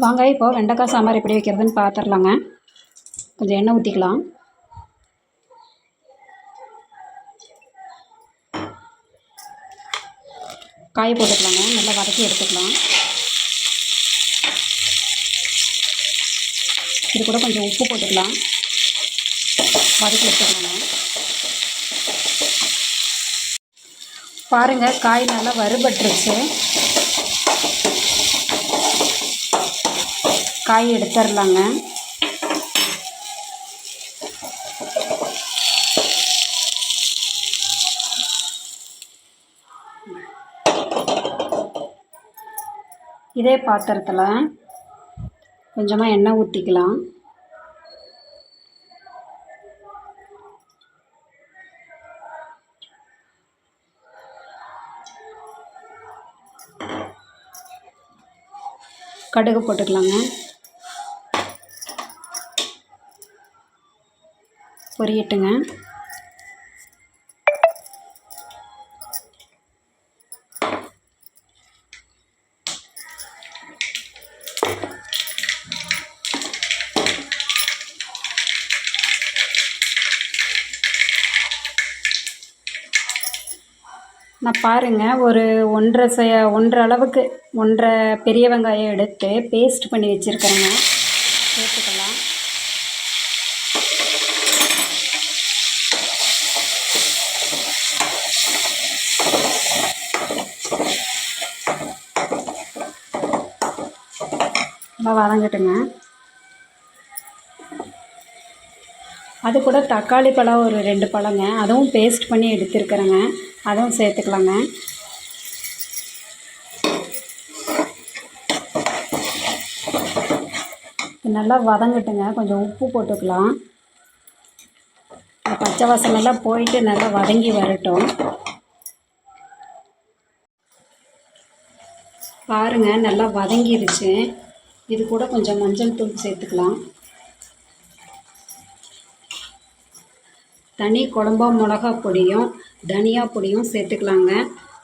வாங்க இப்போ வெண்டைக்காய் சாம்பார் எப்படி வைக்கிறதுன்னு பார்த்துடலாங்க. கொஞ்சம் எண்ணெய் ஊற்றிக்கலாம். காயை போட்டுக்கலாங்க. நல்லா வதக்கி எடுத்துக்கலாம். இது கூட கொஞ்சம் உப்பு போட்டுக்கலாம். வதக்கி எடுத்துக்கலாங்க. பாருங்கள், காய் நல்லா வறுபட்டுருச்சு. காய் எடுத்துடலாங்க. இதே பாத்திரத்தில் கொஞ்சமாக எண்ணெய் ஊற்றிக்கலாம். கடுகு போட்டுக்கலாங்க. பொரியட்டுங்க. நான் பாருங்கள், ஒரு ஒன்றரை அளவுக்கு 1.5 பெரிய வெங்காயம் எடுத்து பேஸ்ட் பண்ணி வச்சுருக்கிறேங்க. சேர்த்துக்கலாம். நல்லா வதங்கட்டுங்க. அது கூட தக்காளி பழம் ஒரு 2 பழங்க, அதுவும் பேஸ்ட் பண்ணி எடுத்துருக்குறேங்க. அதுவும் சேர்த்துக்கலாங்க. நல்லா வதங்கட்டுங்க. கொஞ்சம் உப்பு போட்டுக்கலாம். பச்சை வாசனைலாம் போயிட்டு நல்லா வதங்கி வரட்டும். பாருங்கள், நல்லா வதங்கிடுச்சு. இது கூட கொஞ்சம் மஞ்சள் தூள் சேர்த்துக்கலாம். தனி குழம்பா மிளகா பொடியும் தனியா பொடியும் சேர்த்துக்கலாங்க.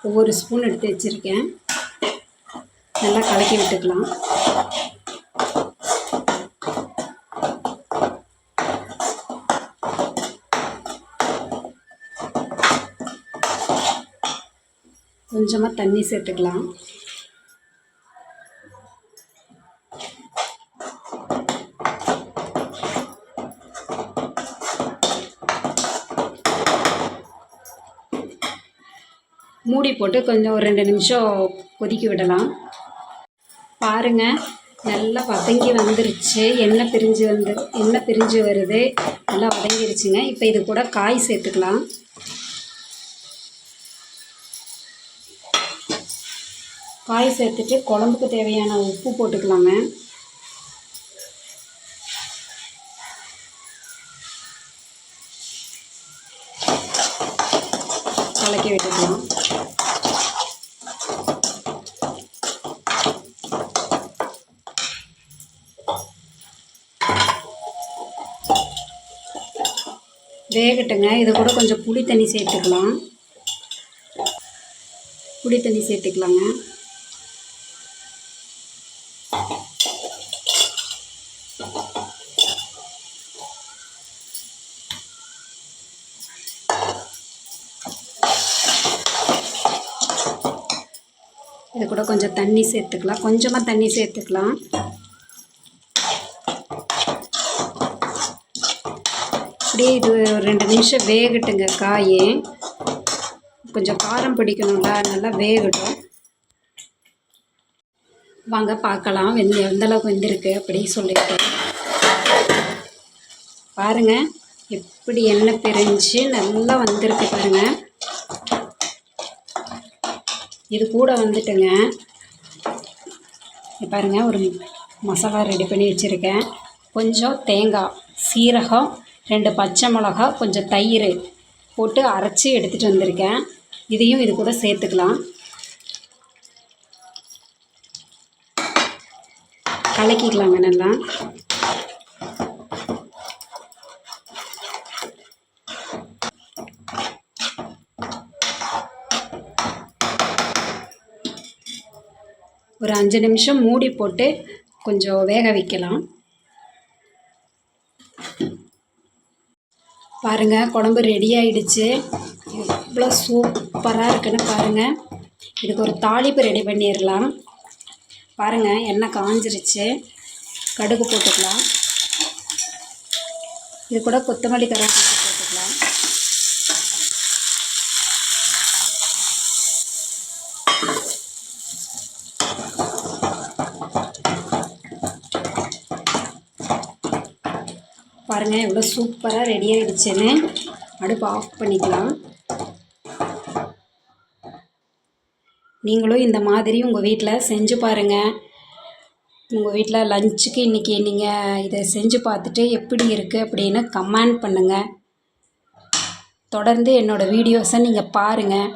ஒவ்வொரு ஸ்பூன் எடுத்து வச்சுருக்கேன். நல்லா கலக்கி விட்டுக்கலாம். கொஞ்சமாக தண்ணி சேர்த்துக்கலாம். மூடி போட்டு கொஞ்சம் ஒரு 2 நிமிஷம் கொதிக்க விடலாம். பாருங்கள், நல்லா வதங்கி வந்துருச்சு. எண்ணெய் பிரிஞ்சு வருது. நல்லா வதங்கிருச்சுங்க. இப்போ இது கூட காய் சேர்த்துக்கலாம். காய் சேர்த்துட்டு குழம்புக்கு தேவையான உப்பு போட்டுக்கலாங்க. கலக்கி விட்டுக்கலாம். வேகட்டுங்க. இது கூட கொஞ்சம் புளி தண்ணி சேர்த்துக்கலாம். புளி தண்ணி சேர்த்துக்கலாங்க. இது கூட கொஞ்சம் தண்ணி சேர்த்துக்கலாம். கொஞ்சமாக தண்ணி சேர்த்துக்கலாம். அப்படியே இது 2 நிமிஷம் வேகட்டுங்க. காய் கொஞ்சம் காரம் பிடிக்கணும்ல, நல்லா வேகட்டும். வாங்க பார்க்கலாம் எந்த அளவுக்கு வெந்திருக்கு அப்படி சொல்லிட்டு. பாருங்கள், எப்படி எண்ணெய் பிரிஞ்சு நல்லா வந்திருக்கு பாருங்கள். இது கூட வந்துட்டுங்க. பாருங்கள், ஒரு மசாலா ரெடி பண்ணி வச்சுருக்கேன். கொஞ்சம் தேங்காய், சீரகம், 2 பச்சை மிளகா, கொஞ்சம் தயிர் போட்டு அரைச்சி எடுத்துகிட்டு வந்திருக்கேன். இதையும் இது கூட சேர்த்துக்கலாம். கலக்கிக்கலாங்க நல்லா. ஒரு 5 நிமிஷம் மூடி போட்டு கொஞ்சம் வேக வைக்கலாம். பாருங்கள், குழம்பு ரெடி ஆகிடுச்சு. எவ்வளோ சூப்பராக இருக்குன்னு பாருங்கள். இதுக்கு ஒரு தாளிப்பு ரெடி பண்ணிடலாம். பாருங்கள், எண்ணெய் காஞ்சிருச்சு. கடுகு போட்டுக்கலாம். இது கூட கொத்தமல்லி கருவேப்பிலை போட்டுக்கலாம். பாருங்கள், எவ்வளோ சூப்பராக ரெடி ஆகிடுச்சுன்னு. அடுப்பு ஆஃப் பண்ணிக்கலாம். நீங்களும் இந்த மாதிரி உங்கள் வீட்டில் செஞ்சு பாருங்கள். உங்கள் வீட்டில் லஞ்சுக்கு இன்றைக்கி நீங்கள் இதை செஞ்சு பார்த்துட்டு எப்படி இருக்குது அப்படின்னு கமெண்ட் பண்ணுங்கள். தொடர்ந்து என்னோடய வீடியோஸை நீங்கள் பாருங்கள்.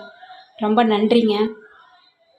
ரொம்ப நன்றிங்க.